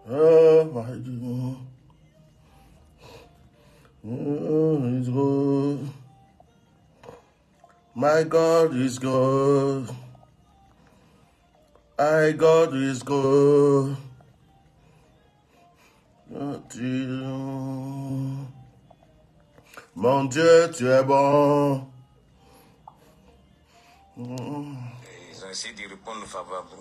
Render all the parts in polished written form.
Oh my God. Is good. My God is good. My God is good. Mon Dieu, tu es bon. Ils ont essayé de répondre favorablement.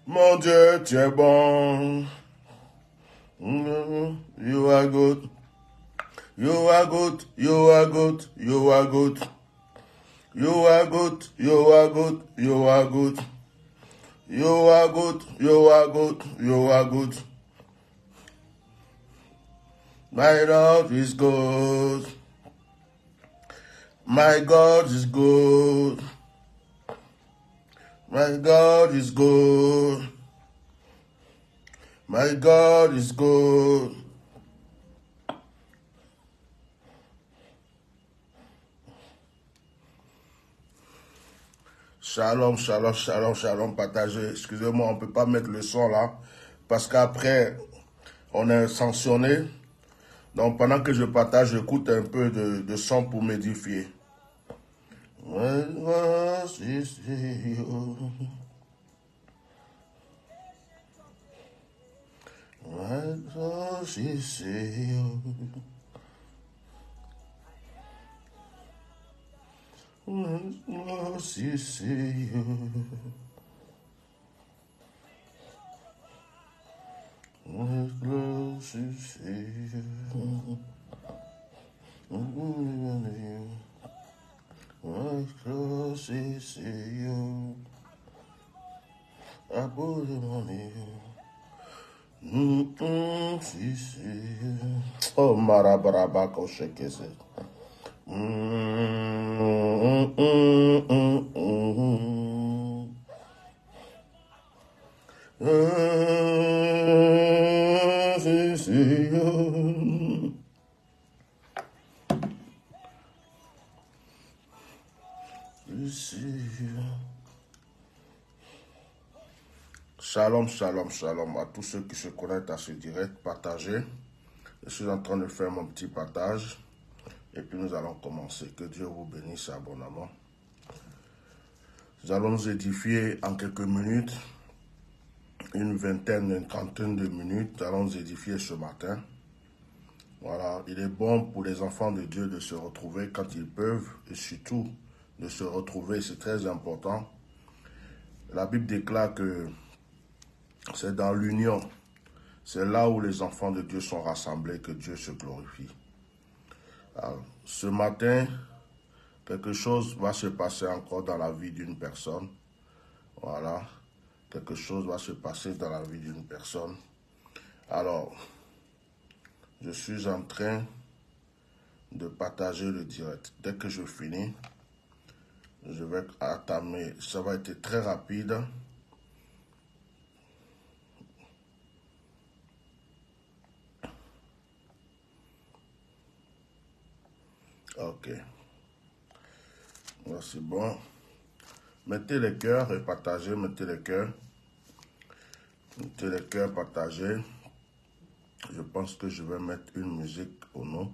Mon Dieu, tu es bon. You are good. You are good. You are good. You are good. You are good. You are good. You are good. You are good. You are good. You are good. My Lord is good. My God is good. My God is good. My God is good. Shalom, shalom, shalom, shalom, partagez. Excusez-moi, on ne peut pas mettre le son là. Parce qu'après, on est sanctionné. Donc pendant que je partage, j'écoute un peu de son pour m'édifier. Oh, marabaraba, koshekese. Shalom, shalom, shalom à tous ceux qui se connectent à ce direct, partagez. Je suis en train de faire mon petit partage et puis nous allons commencer. Que Dieu vous bénisse abondamment. Nous allons nous édifier en quelques minutes, une vingtaine, une trentaine de minutes. Nous allons nous édifier ce matin. Voilà, il est bon pour les enfants de Dieu de se retrouver quand ils peuvent et surtout de se retrouver, c'est très important. La Bible déclare que c'est dans l'union, c'est là où les enfants de Dieu sont rassemblés que Dieu se glorifie. Alors, ce matin, quelque chose va se passer encore dans la vie d'une personne. Voilà, quelque chose va se passer dans la vie d'une personne. Alors, je suis en train de partager le direct. Dès que je finis, je vais entamer. Ça va être très rapide. Ok. Là, c'est bon. Mettez les cœurs et partagez. Mettez les cœurs. Mettez les cœurs, partagez. Je pense que je vais mettre une musique au nom.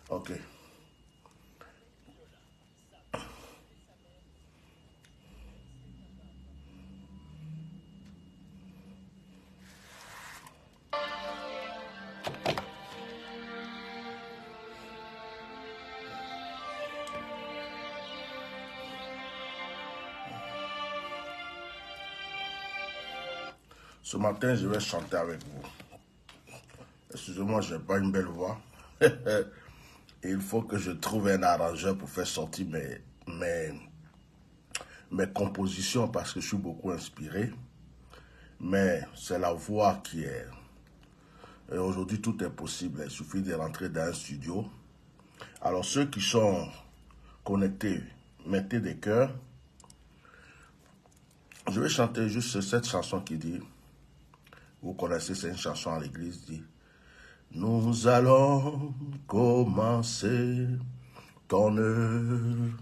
Ok. Ce matin, je vais chanter avec vous. Excusez-moi, je n'ai pas une belle voix. Il faut que je trouve un arrangeur pour faire sortir mes compositions parce que je suis beaucoup inspiré. Mais c'est la voix qui est... Et aujourd'hui, tout est possible. Il suffit de rentrer dans un studio. Alors, ceux qui sont connectés, mettez des cœurs. Je vais chanter juste cette chanson qui dit, vous connaissez, c'est une chanson à l'église, dit, nous allons commencer ton œuvre.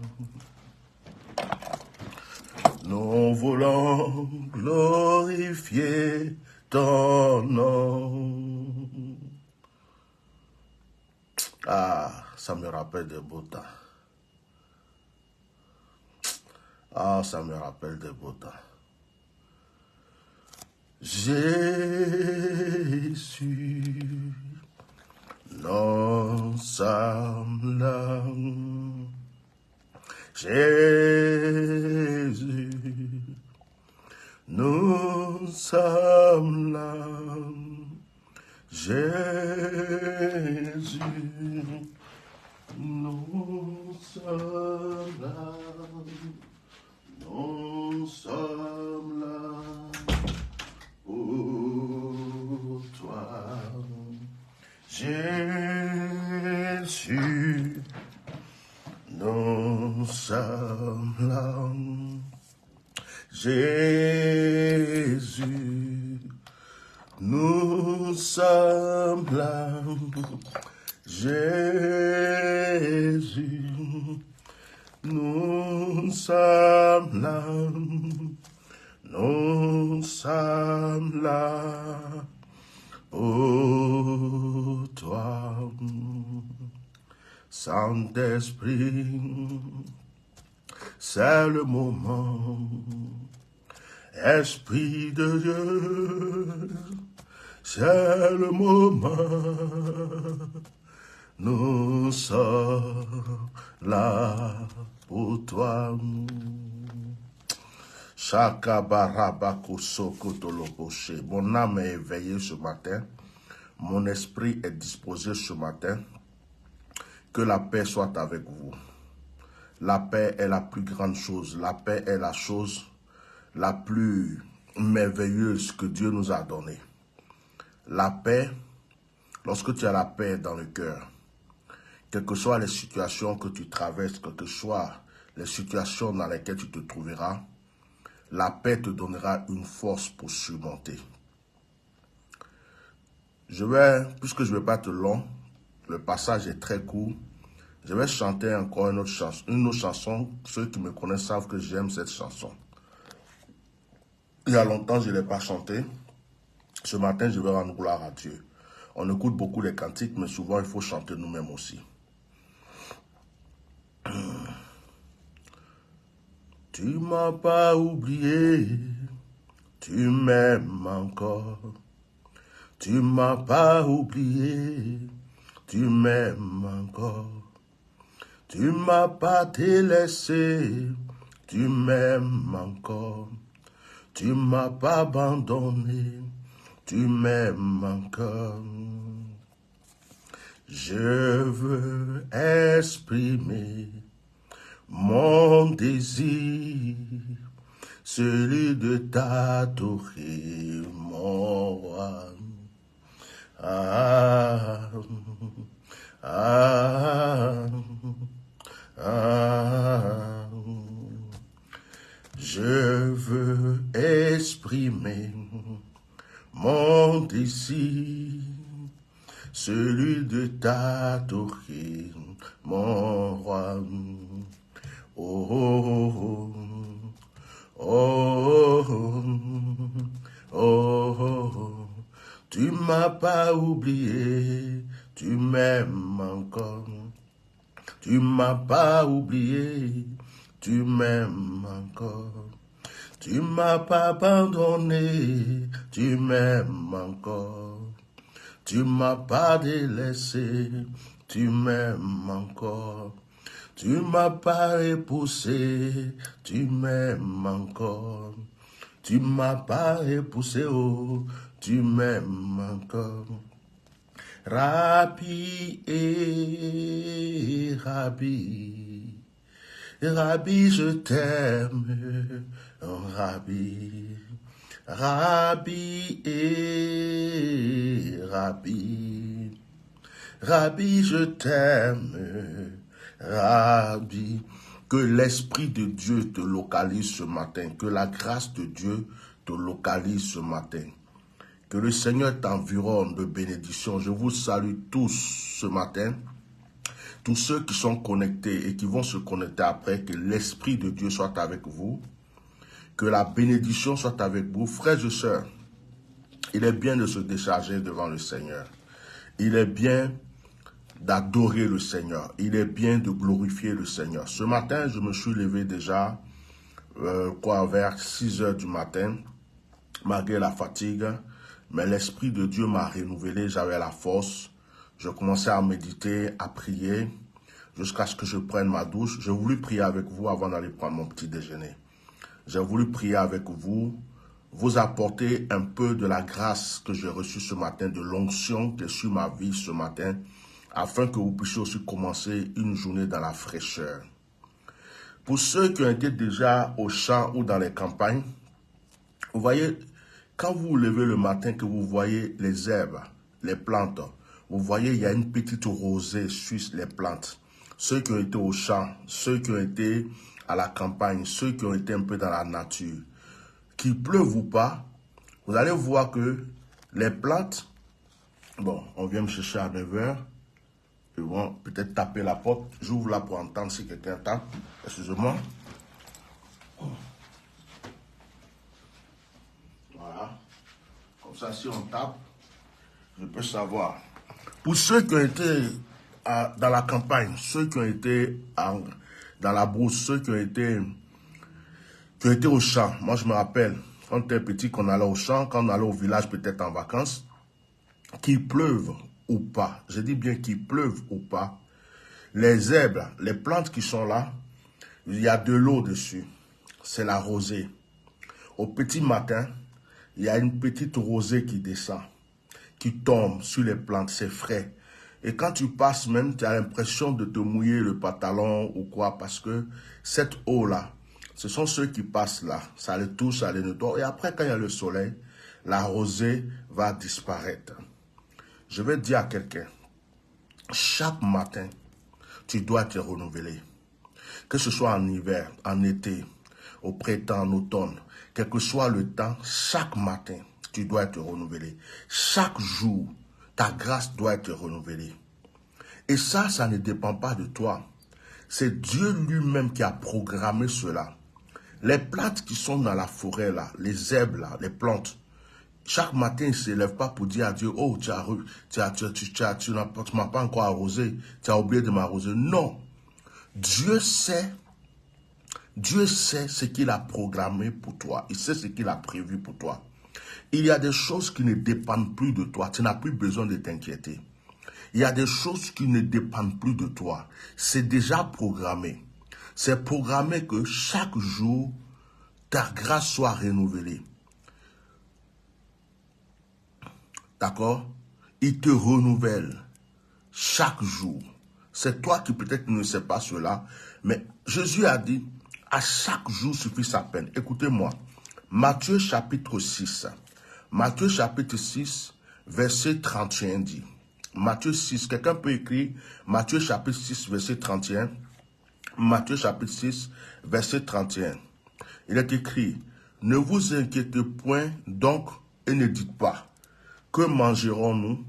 Nous voulons glorifier ton nom. Ah, ça me rappelle de beaux temps. Ah, ça me rappelle de beaux temps. Jésus, nous sommes là. Jésus, nous sommes là. Jésus, nous sommes là. Nous sommes là pour toi. Jésus, nous sommes là. Jésus, nous sommes là. Jésus, nous sommes là. Nous sommes là pour toi. Saint-Esprit, c'est le moment. Esprit de Dieu, c'est le moment. Nous sommes là pour toi. Mon âme est éveillée ce matin. Mon esprit est disposé ce matin. Que la paix soit avec vous. La paix est la plus grande chose. La paix est la chose la plus merveilleuse que Dieu nous a donnée. La paix, lorsque tu as la paix dans le cœur, quelles que soient les situations que tu traverses, quelles que soient les situations dans lesquelles tu te trouveras, la paix te donnera une force pour surmonter. Puisque je ne vais pas être long, le passage est très court, je vais chanter encore une autre chanson. Ceux qui me connaissent savent que j'aime cette chanson. Il y a longtemps, je ne l'ai pas chantée. Ce matin, je vais rendre gloire à Dieu. On écoute beaucoup les cantiques, mais souvent, il faut chanter nous-mêmes aussi. Tu ne m'as pas oublié, tu m'aimes encore. Tu ne m'as pas oublié, tu m'aimes encore. Tu ne m'as pas délaissé, tu m'aimes encore. Tu ne m'as pas abandonné, tu m'aimes encore. Je veux exprimer mon désir, celui de t'adorer, mon roi. Ah, ah, ah. Je veux exprimer mon désir, celui de t'adorer, mon roi. Oh, oh, oh, oh, oh, oh. Tu m'as pas oublié, tu m'aimes encore. Tu m'as pas oublié, tu m'aimes encore. Tu m'as pas abandonné, tu m'aimes encore. Tu m'as pas délaissé, tu m'aimes encore. Tu m'as pas repoussé, tu m'aimes encore. Tu m'as pas repoussé, oh, tu m'aimes encore. Rabbi, Rabbi, Rabbi, je t'aime, oh, Rabbi, Rabbi, Rabbi, Rabbi, je t'aime, Rabbi. Que l'Esprit de Dieu te localise ce matin, que la grâce de Dieu te localise ce matin. Que le Seigneur t'environne de bénédictions. Je vous salue tous ce matin. Tous ceux qui sont connectés et qui vont se connecter après, que l'Esprit de Dieu soit avec vous. Que la bénédiction soit avec vous. Frères et sœurs, il est bien de se décharger devant le Seigneur. Il est bien d'adorer le Seigneur. Il est bien de glorifier le Seigneur. Ce matin, je me suis levé déjà, vers 6 heures du matin, malgré la fatigue. Mais l'Esprit de Dieu m'a renouvelé, j'avais la force. Je commençais à méditer, à prier, jusqu'à ce que je prenne ma douche. J'ai voulu prier avec vous avant d'aller prendre mon petit déjeuner. J'ai voulu prier avec vous, vous apporter un peu de la grâce que j'ai reçue ce matin, de l'onction qui est sur ma vie ce matin, afin que vous puissiez aussi commencer une journée dans la fraîcheur. Pour ceux qui ont été déjà au champ ou dans les campagnes, vous voyez, quand vous vous levez le matin, que vous voyez les herbes, les plantes, vous voyez, il y a une petite rosée sur les plantes. Ceux qui ont été au champ, ceux qui ont été à la campagne, ceux qui ont été un peu dans la nature, qu'il pleuve ou pas, vous allez voir que les plantes, bon, on vient me chercher à 9 h, ils vont peut-être taper la porte. J'ouvre là pour entendre si quelqu'un tape. Excusez-moi. Voilà. Comme ça, si on tape, je peux savoir. Pour ceux qui ont été dans la campagne, ceux qui ont été dans la brousse, ceux qui ont été au champ. Moi, je me rappelle, quand on était petit, qu'on allait au champ, quand on allait au village, peut-être en vacances, qu'il pleuve ou pas, je dis bien qu'il pleuve ou pas, les herbes, les plantes qui sont là, il y a de l'eau dessus. C'est la rosée. Au petit matin, il y a une petite rosée qui descend, qui tombe sur les plantes, c'est frais. Et quand tu passes même, tu as l'impression de te mouiller le pantalon ou quoi, parce que cette eau-là, ce sont ceux qui passent là. Ça les touche, ça les nettoie. Et après, quand il y a le soleil, la rosée va disparaître. Je vais dire à quelqu'un, chaque matin, tu dois te renouveler. Que ce soit en hiver, en été, au printemps, en automne, quel que soit le temps, chaque matin, tu dois te renouveler. Chaque jour, ta grâce doit être renouvelée. Et ça ne dépend pas de toi. C'est Dieu lui-même qui a programmé cela. Les plantes qui sont dans la forêt, là, les herbes, là, les plantes, chaque matin, ils ne se lèvent pas pour dire à Dieu, oh, tu m'as pas encore arrosé, tu as oublié de m'arroser. Non. Dieu sait ce qu'il a programmé pour toi. Il sait ce qu'il a prévu pour toi. Il y a des choses qui ne dépendent plus de toi. Tu n'as plus besoin de t'inquiéter. Il y a des choses qui ne dépendent plus de toi. C'est déjà programmé. C'est programmé que chaque jour, ta grâce soit renouvelée. D'accord? Il te renouvelle chaque jour. C'est toi qui peut-être ne sais pas cela, mais Jésus a dit, à chaque jour suffit sa peine. Écoutez-moi, Matthieu chapitre 6, Matthieu chapitre 6, verset 31 dit, Matthieu 6, quelqu'un peut écrire Matthieu chapitre 6, verset 31, Matthieu chapitre 6, verset 31. Il est écrit, ne vous inquiétez point donc et ne dites pas, que mangerons-nous,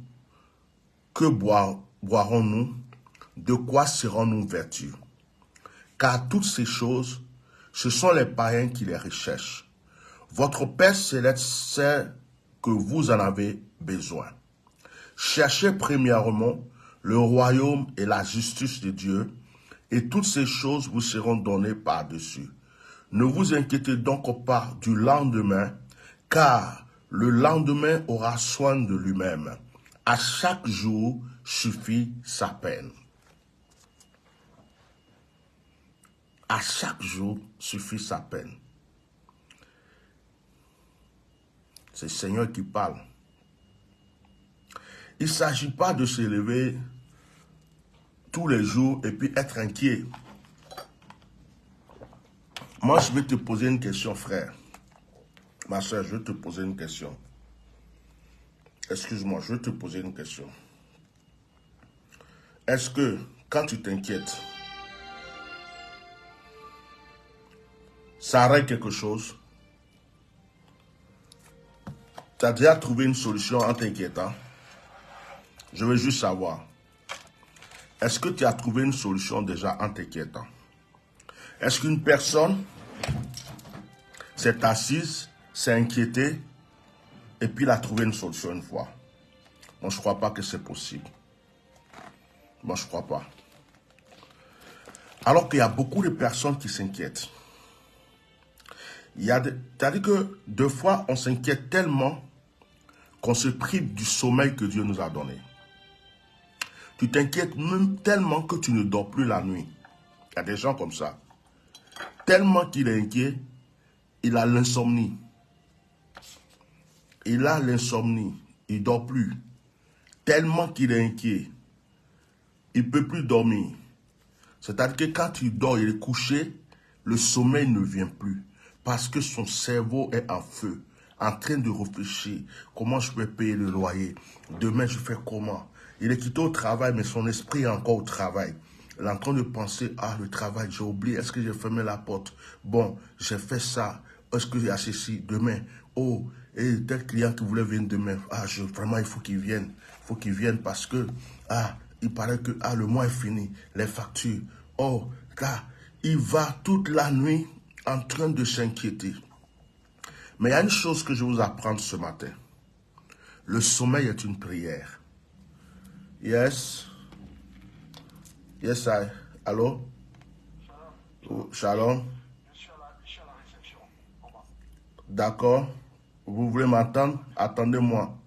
que boirons-nous, de quoi serons-nous vêtus? Car toutes ces choses, ce sont les païens qui les recherchent. Votre Père céleste sait que vous en avez besoin. Cherchez premièrement le royaume et la justice de Dieu, et toutes ces choses vous seront données par-dessus. Ne vous inquiétez donc pas du lendemain, car le lendemain aura soin de lui-même. À chaque jour suffit sa peine. À chaque jour suffit sa peine. C'est le Seigneur qui parle. Il ne s'agit pas de se lever tous les jours et puis être inquiet. Moi, je vais te poser une question, frère. Ma soeur, je vais te poser une question. Excuse-moi, je vais te poser une question. Est-ce que, quand tu t'inquiètes, ça arrête quelque chose? Tu as déjà trouvé une solution en t'inquiétant? Je veux juste savoir. Est-ce que tu as trouvé une solution déjà en t'inquiétant? Est-ce qu'une personne s'est assise, s'est inquiétée, et puis il a trouvé une solution une fois? Moi, je ne crois pas que c'est possible. Moi, je ne crois pas. Alors qu'il y a beaucoup de personnes qui s'inquiètent. C'est-à-dire que deux fois, on s'inquiète tellement qu'on se prive du sommeil que Dieu nous a donné. Tu t'inquiètes même tellement que tu ne dors plus la nuit. Il y a des gens comme ça. Tellement qu'il est inquiet, il a l'insomnie. Il a l'insomnie. Il ne dort plus. Tellement qu'il est inquiet. Il ne peut plus dormir. C'est-à-dire que quand tu dors, il est couché, le sommeil ne vient plus. Parce que son cerveau est en feu, en train de réfléchir. Comment je peux payer le loyer? Demain, je fais comment? Il est quitté au travail, mais son esprit est encore au travail. Il est en train de penser, ah, le travail, j'ai oublié, est-ce que j'ai fermé la porte? Bon, j'ai fait ça, est-ce que j'ai a ceci? Demain, oh, et tel client qui voulait venir demain, ah, vraiment, il faut qu'il vienne. Il faut qu'il vienne parce que, ah, il paraît que, ah, le mois est fini, les factures. Oh, car il va toute la nuit en train de s'inquiéter. Mais il y a une chose que je vais vous apprendre ce matin. Le sommeil est une prière. Yes. Yes, I. Allô? Oh, shalom. Je suis à la réception. D'accord. Vous voulez m'entendre? Attendez-moi.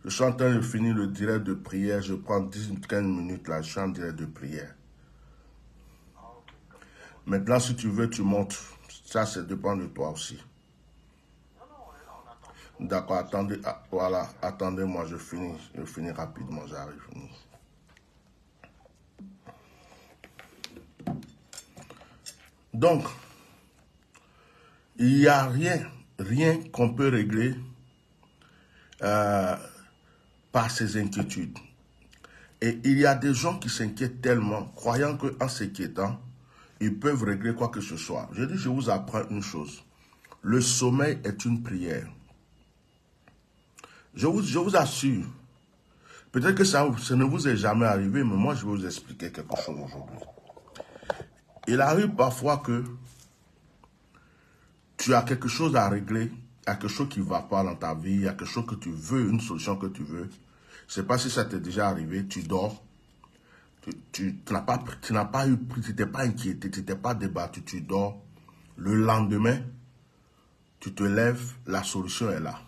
Je suis en train de finir le direct de prière. Je prends 10-15 minutes là. Je suis en direct de prière. Maintenant, si tu veux, tu montes. Ça, ça dépend de toi aussi. D'accord, attendez. Ah, voilà, attendez-moi, je finis rapidement, j'arrive. Donc, il n'y a rien qu'on peut régler par ces inquiétudes. Et il y a des gens qui s'inquiètent tellement, croyant qu'en s'inquiétant, ils peuvent régler quoi que ce soit. Je dis, je vous apprends une chose. Le sommeil est une prière. Je vous assure, peut-être que ça ne vous est jamais arrivé, mais moi, je vais vous expliquer quelque chose aujourd'hui. Il arrive parfois que tu as quelque chose à régler, il y a quelque chose qui ne va pas dans ta vie, il y a quelque chose que tu veux, une solution que tu veux. Je ne sais pas si ça t'est déjà arrivé, tu dors, tu n'as pas inquiété, tu n'étais pas débattu, tu dors. Le lendemain, tu te lèves, la solution est là.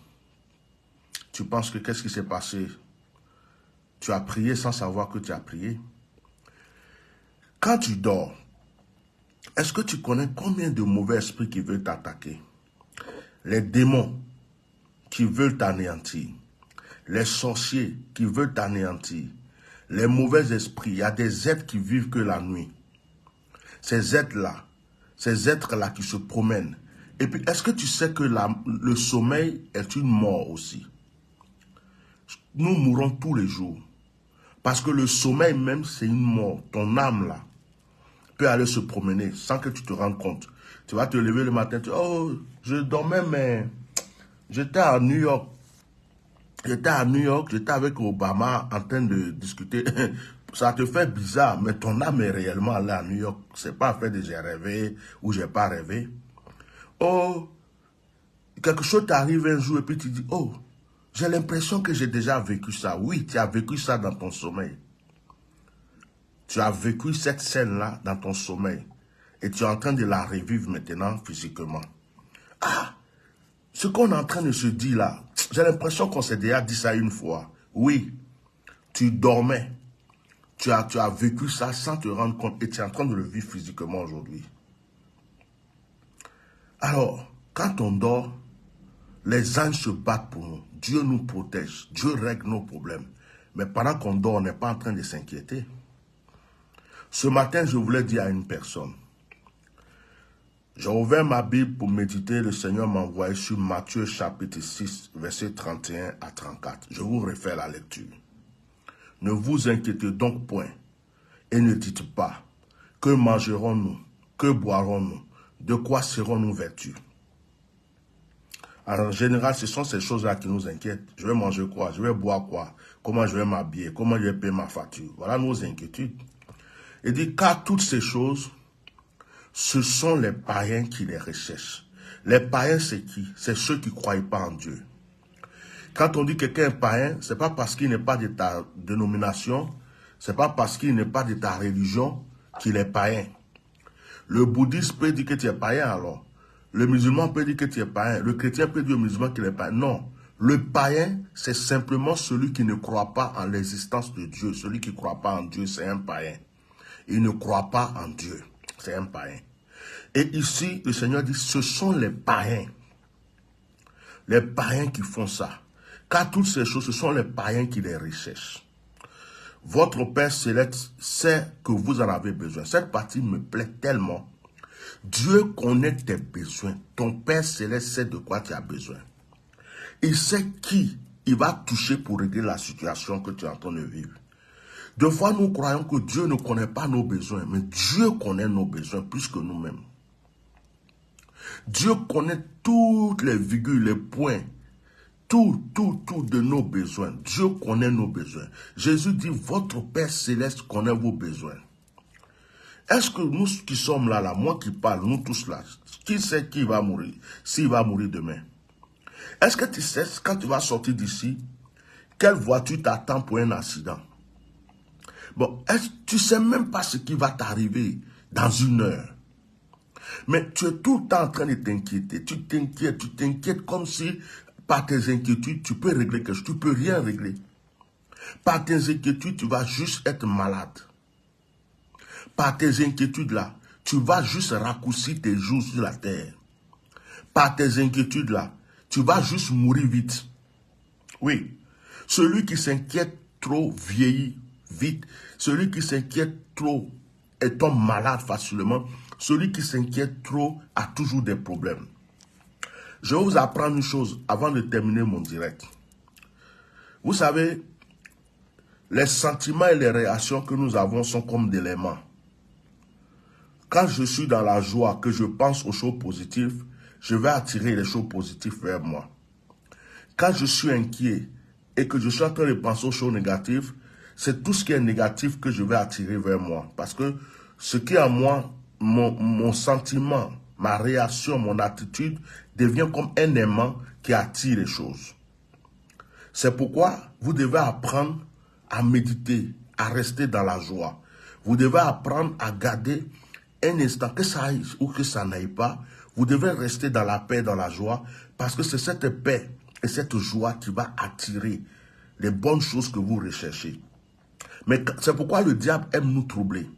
Tu penses que qu'est-ce qui s'est passé? Tu as prié sans savoir que tu as prié. Quand tu dors, est-ce que tu connais combien de mauvais esprits qui veulent t'attaquer? Les démons qui veulent t'anéantir. Les sorciers qui veulent t'anéantir. Les mauvais esprits. Il y a des êtres qui vivent que la nuit. Ces êtres-là qui se promènent. Et puis, est-ce que tu sais que le sommeil est une mort aussi? Nous mourons tous les jours. Parce que le sommeil même, c'est une mort. Ton âme, là, peut aller se promener sans que tu te rendes compte. Tu vas te lever le matin, tu dis, oh, je dormais, mais j'étais à New York. J'étais avec Obama en train de discuter. Ça te fait bizarre, mais ton âme est réellement allée à New York. C'est pas fait de j'ai rêvé ou j'ai pas rêvé. Oh, quelque chose t'arrive un jour et puis tu dis, oh, j'ai l'impression que j'ai déjà vécu ça. Oui, tu as vécu ça dans ton sommeil. Tu as vécu cette scène-là dans ton sommeil. Et tu es en train de la revivre maintenant physiquement. Ah, ce qu'on est en train de se dire là, j'ai l'impression qu'on s'est déjà dit ça une fois. Oui, tu dormais. Tu as vécu ça sans te rendre compte et tu es en train de le vivre physiquement aujourd'hui. Alors, quand on dort, Les anges se battent pour nous. Dieu nous protège. Dieu règle nos problèmes. Mais pendant qu'on dort, on n'est pas en train de s'inquiéter. Ce matin, je voulais dire à une personne. J'ai ouvert ma Bible pour méditer. Le Seigneur m'a envoyé sur Matthieu chapitre 6, versets 31 à 34. Je vous refais la lecture. Ne vous inquiétez donc point et ne dites pas que mangerons-nous, que boirons-nous, de quoi serons-nous vêtus. En général, ce sont ces choses-là qui nous inquiètent. Je vais manger quoi? Je vais boire quoi? Comment je vais m'habiller? Comment je vais payer ma facture? Voilà nos inquiétudes. Il dit, car toutes ces choses, ce sont les païens qui les recherchent. Les païens, c'est qui? C'est ceux qui ne croient pas en Dieu. Quand on dit que quelqu'un est païen, ce n'est pas parce qu'il n'est pas de ta dénomination, ce n'est pas parce qu'il n'est pas de ta religion qu'il est païen. Le bouddhiste peut dire que tu es païen alors. Le musulman peut dire que tu es païen. Le chrétien peut dire au musulman qu'il est païen. Non. Le païen, c'est simplement celui qui ne croit pas en l'existence de Dieu. Celui qui ne croit pas en Dieu, c'est un païen. Il ne croit pas en Dieu. C'est un païen. Et ici, le Seigneur dit, ce sont les païens. Les païens qui font ça. Car toutes ces choses, ce sont les païens qui les recherchent. Votre Père Céleste sait que vous en avez besoin. Cette partie me plaît tellement. Dieu connaît tes besoins. Ton Père Céleste sait de quoi tu as besoin. Il sait qui il va toucher pour régler la situation que tu es en train de vivre. Deux fois, nous croyons que Dieu ne connaît pas nos besoins, mais Dieu connaît nos besoins plus que nous-mêmes. Dieu connaît toutes les virgules, les points, tout de nos besoins. Dieu connaît nos besoins. Jésus dit, votre Père Céleste connaît vos besoins. Est-ce que nous qui sommes là, moi qui parle, nous tous là, qui sait qui va mourir, s'il va mourir demain? Est-ce que tu sais, quand tu vas sortir d'ici, quelle voiture t'attend pour un accident? Bon, tu ne sais même pas ce qui va t'arriver dans 1 heure. Mais tu es tout le temps en train de t'inquiéter. Tu t'inquiètes comme si par tes inquiétudes, tu peux régler quelque chose. Tu ne peux rien régler. Par tes inquiétudes, tu vas juste être malade. Par tes inquiétudes là, tu vas juste raccourcir tes jours sur la terre. Par tes inquiétudes là, tu vas juste mourir vite. Oui, celui qui s'inquiète trop vieillit vite. Celui qui s'inquiète trop tombe malade facilement. Celui qui s'inquiète trop a toujours des problèmes. Je vais vous apprendre une chose avant de terminer mon direct. Vous savez, les sentiments et les réactions que nous avons sont comme des éléments. Quand je suis dans la joie, que je pense aux choses positives, je vais attirer les choses positives vers moi. Quand je suis inquiet et que je suis en train de penser aux choses négatives, c'est tout ce qui est négatif que je vais attirer vers moi. Parce que ce qui est en moi, mon sentiment, ma réaction, mon attitude, devient comme un aimant qui attire les choses. C'est pourquoi vous devez apprendre à méditer, à rester dans la joie. Vous devez apprendre à garder un instant, que ça aille ou que ça n'aille pas, vous devez rester dans la paix, dans la joie, parce que c'est cette paix et cette joie qui va attirer les bonnes choses que vous recherchez. Mais c'est pourquoi le diable aime nous troubler.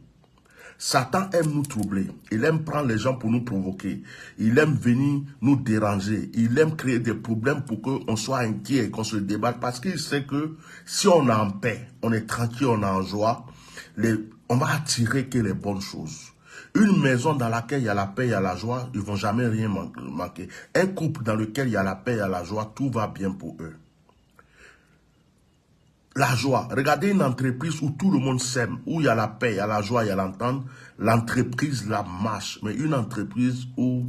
Satan aime nous troubler. Il aime prendre les gens pour nous provoquer. Il aime venir nous déranger. Il aime créer des problèmes pour qu'on soit inquiet et qu'on se débatte. Parce qu'il sait que si on est en paix, on est tranquille, on est en joie, on va attirer que les bonnes choses. Une maison dans laquelle il y a la paix, il y a la joie, ils ne vont jamais rien manquer. Un couple dans lequel il y a la paix, il y a la joie, tout va bien pour eux. La joie. Regardez une entreprise où tout le monde s'aime, où il y a la paix, il y a la joie, il y a l'entente. L'entreprise, la marche. Mais une entreprise où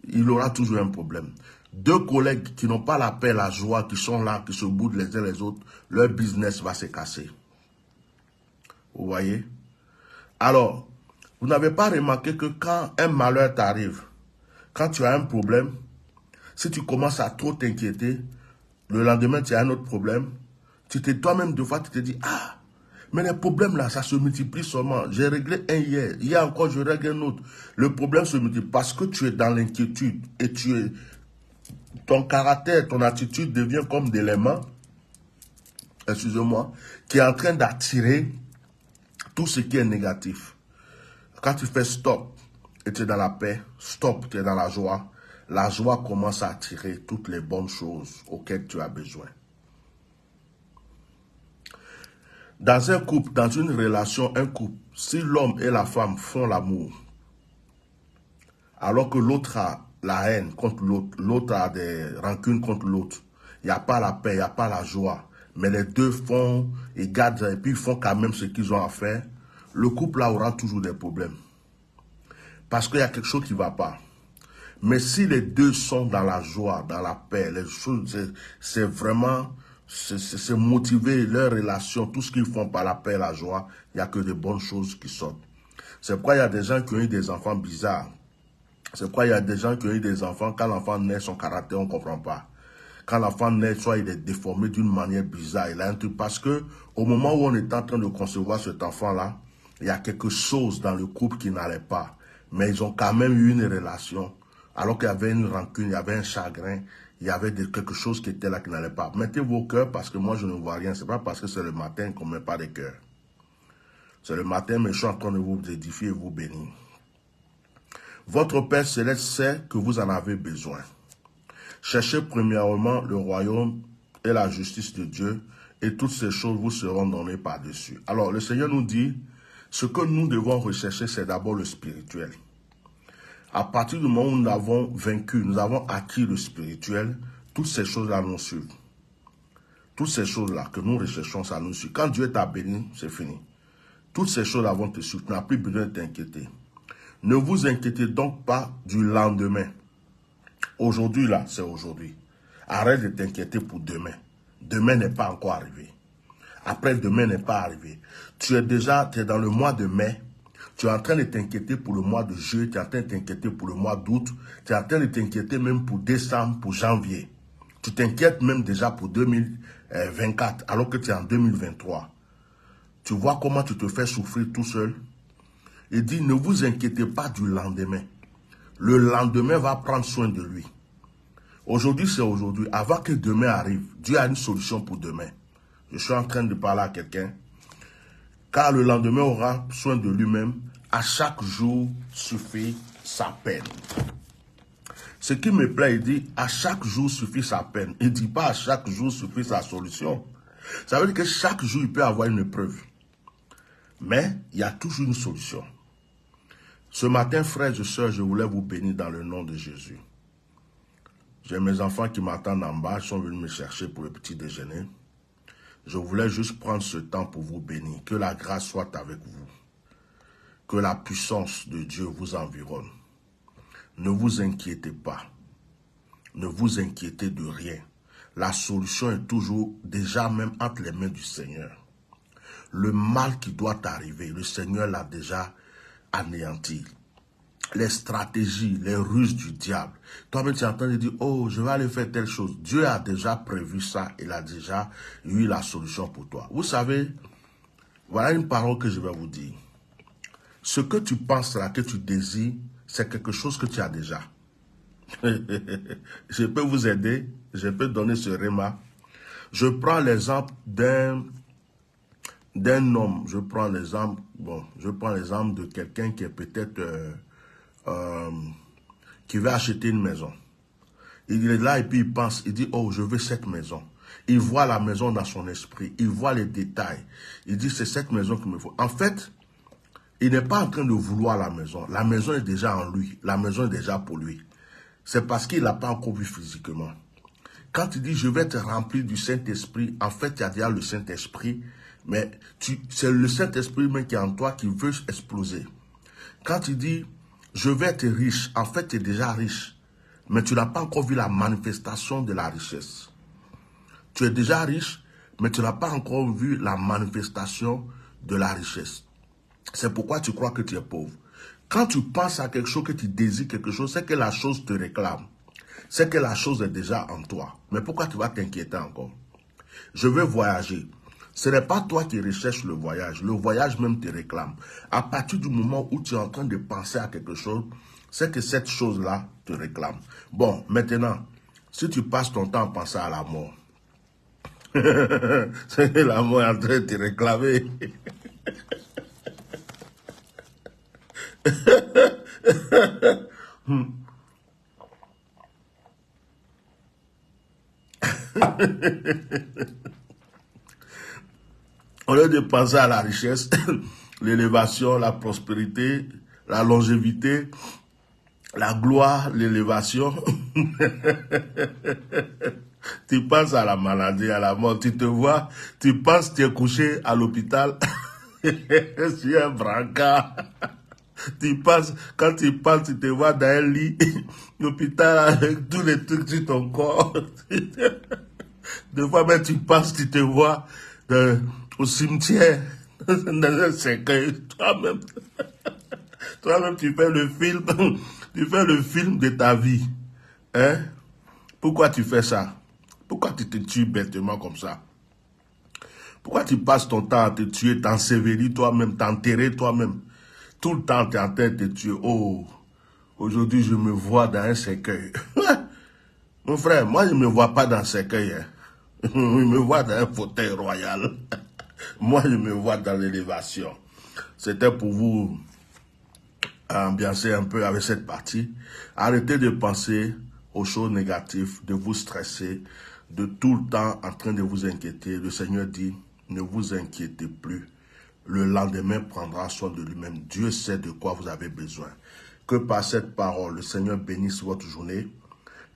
il aura toujours un problème. Deux collègues qui n'ont pas la paix, la joie, qui sont là, qui se boudent les uns les autres, leur business va se casser. Vous voyez? Alors, vous n'avez pas remarqué que quand un malheur t'arrive, quand tu as un problème, si tu commences à trop t'inquiéter, le lendemain tu as un autre problème, toi-même deux fois tu te dis, ah, mais les problèmes là, ça se multiplie seulement. J'ai réglé un hier encore je règle un autre. Le problème se multiplie parce que tu es dans l'inquiétude et ton caractère, ton attitude devient comme des éléments, excusez-moi, qui est en train d'attirer tout ce qui est négatif. Quand tu fais stop et tu es dans la paix, stop, tu es dans la joie, la joie commence à attirer toutes les bonnes choses auxquelles tu as besoin. Dans un couple, dans une relation, un couple, si l'homme et la femme font l'amour, alors que l'autre a la haine contre l'autre, l'autre a des rancunes contre l'autre, il n'y a pas la paix, il n'y a pas la joie, mais les deux font et gardent, et puis ils font quand même ce qu'ils ont à faire, le couple là aura toujours des problèmes. Parce qu'il y a quelque chose qui ne va pas. Mais si les deux sont dans la joie, dans la paix, les choses, c'est vraiment, c'est motiver leur relation, tout ce qu'ils font par la paix et la joie, il n'y a que de bonnes choses qui sortent. C'est pourquoi il y a des gens qui ont eu des enfants bizarres. C'est pourquoi il y a des gens qui ont eu des enfants, quand l'enfant naît, son caractère, on ne comprend pas. Quand l'enfant naît, soit il est déformé d'une manière bizarre, il a un truc, parce que au moment où on est en train de concevoir cet enfant-là, il y a quelque chose dans le couple qui n'allait pas. Mais ils ont quand même eu une relation, alors qu'il y avait une rancune, il y avait un chagrin, il y avait quelque chose qui était là qui n'allait pas. Mettez vos cœurs, parce que moi je ne vois rien. C'est pas parce que c'est le matin qu'on ne met pas de cœur. C'est le matin, mais je suis en train de vous édifier et vous bénir. Votre Père Céleste sait que vous en avez besoin. Cherchez premièrement le royaume et la justice de Dieu, et toutes ces choses vous seront données par-dessus. Alors, le Seigneur nous dit, ce que nous devons rechercher, c'est d'abord le spirituel. À partir du moment où nous avons vaincu, nous avons acquis le spirituel, toutes ces choses-là nous suivent. Toutes ces choses-là que nous recherchons, ça nous suit. Quand Dieu t'a béni, c'est fini. Toutes ces choses-là vont te suivre. Tu n'as plus besoin de t'inquiéter. Ne vous inquiétez donc pas du lendemain. Aujourd'hui, là, c'est aujourd'hui. Arrête de t'inquiéter pour demain. Demain n'est pas encore arrivé. Après, demain n'est pas arrivé. Tu es dans le mois de mai. Tu es en train de t'inquiéter pour le mois de juillet. Tu es en train de t'inquiéter pour le mois d'août. Tu es en train de t'inquiéter même pour décembre, pour janvier. Tu t'inquiètes même déjà pour 2024, alors que tu es en 2023. Tu vois comment tu te fais souffrir tout seul? Il dit, ne vous inquiétez pas du lendemain. Le lendemain va prendre soin de lui. Aujourd'hui, c'est aujourd'hui. Avant que demain arrive, Dieu a une solution pour demain. Je suis en train de parler à quelqu'un. Car le lendemain aura soin de lui-même. À chaque jour suffit sa peine. Ce qui me plaît, il dit, à chaque jour suffit sa peine. Il ne dit pas à chaque jour suffit sa solution. Ça veut dire que chaque jour, il peut avoir une épreuve. Mais il y a toujours une solution. Ce matin, frères et sœurs, je voulais vous bénir dans le nom de Jésus. J'ai mes enfants qui m'attendent en bas, ils sont venus me chercher pour le petit déjeuner. Je voulais juste prendre ce temps pour vous bénir. Que la grâce soit avec vous. Que la puissance de Dieu vous environne. Ne vous inquiétez pas. Ne vous inquiétez de rien. La solution est toujours déjà même entre les mains du Seigneur. Le mal qui doit arriver, le Seigneur l'a déjà anéanti. Les stratégies, les ruses du diable. Toi-même, tu es en train de dire, oh, je vais aller faire telle chose. Dieu a déjà prévu ça. Il a déjà eu la solution pour toi. Vous savez, voilà une parole que je vais vous dire. Ce que tu penses là, que tu désires, c'est quelque chose que tu as déjà. Je peux vous aider. Je peux donner ce réma. Je prends l'exemple d'un homme. Je prends l'exemple de quelqu'un qui est peut-être... qui veut acheter une maison. Il est là et puis il pense, il dit, oh, je veux cette maison. Il voit la maison dans son esprit, il voit les détails. Il dit, c'est cette maison qu'il me faut. En fait, il n'est pas en train de vouloir la maison. La maison est déjà en lui. La maison est déjà pour lui. C'est parce qu'il ne l'a pas encore vu physiquement. Quand il dit, je vais te remplir du Saint-Esprit, en fait, il y a déjà le Saint-Esprit, mais c'est le Saint-Esprit même qui est en toi qui veut exploser. Quand il dit, je vais être riche, en fait, tu es déjà riche, mais tu n'as pas encore vu la manifestation de la richesse. Tu es déjà riche, mais tu n'as pas encore vu la manifestation de la richesse. C'est pourquoi tu crois que tu es pauvre. Quand tu penses à quelque chose, que tu désires quelque chose, c'est que la chose te réclame. C'est que la chose est déjà en toi. Mais pourquoi tu vas t'inquiéter encore? Je veux voyager. Ce n'est pas toi qui recherches le voyage même te réclame. À partir du moment où tu es en train de penser à quelque chose, c'est que cette chose-là te réclame. Bon, maintenant, si tu passes ton temps à penser à la mort, c'est que la mort est en train de te réclamer. Au lieu de penser à la richesse, l'élévation, la prospérité, la longévité, la gloire, l'élévation, tu penses à la maladie, à la mort, tu te vois, tu penses que tu es couché à l'hôpital sur un brancard. Tu penses, quand tu parles, tu te vois dans un lit, l'hôpital avec tous les trucs sur ton corps. Des fois, même tu penses, tu te vois au cimetière, dans un cercueil. Toi-même, tu fais le film, tu fais le film de ta vie. Hein? Pourquoi tu fais ça? Pourquoi tu te tues bêtement comme ça? Pourquoi tu passes ton temps à te tuer, t'ensevelir toi-même, t'enterrer toi-même? Tout le temps, tu es en train de te tuer. Oh, aujourd'hui, je me vois dans un cercueil. Mon frère, moi, je ne me vois pas dans un cercueil. Hein. Je me vois dans un fauteuil royal. Moi, je me vois dans l'élévation. C'était pour vous ambiancer un peu avec cette partie. Arrêtez de penser aux choses négatives, de vous stresser, de tout le temps en train de vous inquiéter. Le Seigneur dit, ne vous inquiétez plus. Le lendemain prendra soin de lui-même. Dieu sait de quoi vous avez besoin. Que par cette parole, le Seigneur bénisse votre journée.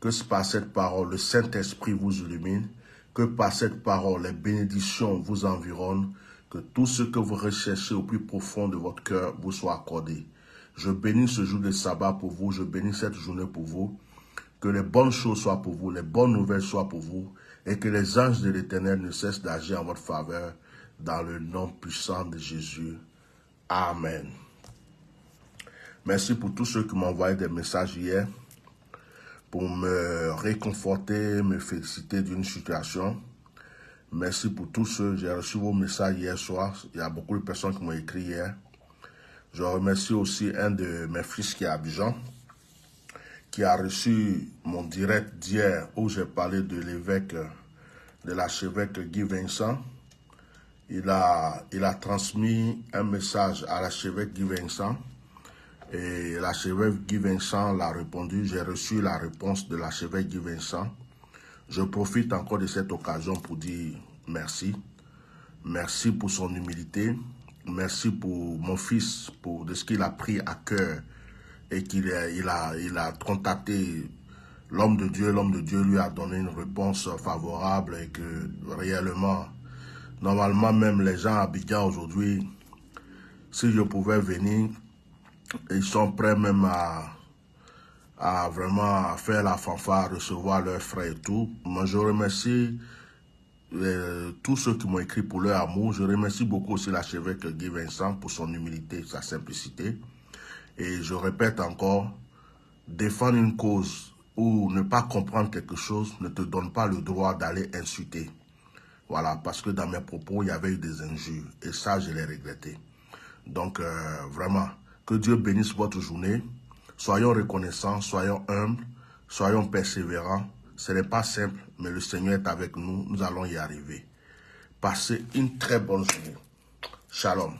Que par cette parole, le Saint-Esprit vous illumine. Que par cette parole, les bénédictions vous environnent. Que tout ce que vous recherchez au plus profond de votre cœur vous soit accordé. Je bénis ce jour de sabbat pour vous. Je bénis cette journée pour vous. Que les bonnes choses soient pour vous. Les bonnes nouvelles soient pour vous. Et que les anges de l'Éternel ne cessent d'agir en votre faveur. Dans le nom puissant de Jésus. Amen. Merci pour tous ceux qui m'ont envoyé des messages hier pour me réconforter, me féliciter d'une situation. Merci pour tous ceux, j'ai reçu vos messages hier soir. Il y a beaucoup de personnes qui m'ont écrit hier. Je remercie aussi un de mes fils qui est à Abidjan, qui a reçu mon direct d'hier où j'ai parlé de l'évêque, de l'archevêque Guy Vincent. Il a transmis un message à l'archevêque Guy Vincent et l'archevêque Guy Vincent l'a répondu. J'ai reçu la réponse de l'archevêque Guy Vincent. Je profite encore de cette occasion pour dire merci. Merci pour son humilité. Merci pour mon fils, de ce qu'il a pris à cœur et qu'il a contacté l'homme de Dieu. L'homme de Dieu lui a donné une réponse favorable et que réellement, normalement, même les gens à Abidjan aujourd'hui, si je pouvais venir, ils sont prêts même à vraiment faire la fanfare, recevoir leurs frères et tout. Moi, je remercie tous ceux qui m'ont écrit pour leur amour. Je remercie beaucoup aussi l'archevêque Guy Vincent pour son humilité, sa simplicité. Et je répète encore, défendre une cause ou ne pas comprendre quelque chose ne te donne pas le droit d'aller insulter. Voilà, parce que dans mes propos, il y avait eu des injures. Et ça, je l'ai regretté. Donc, vraiment, que Dieu bénisse votre journée. Soyons reconnaissants, soyons humbles, soyons persévérants. Ce n'est pas simple, mais le Seigneur est avec nous. Nous allons y arriver. Passez une très bonne journée. Shalom.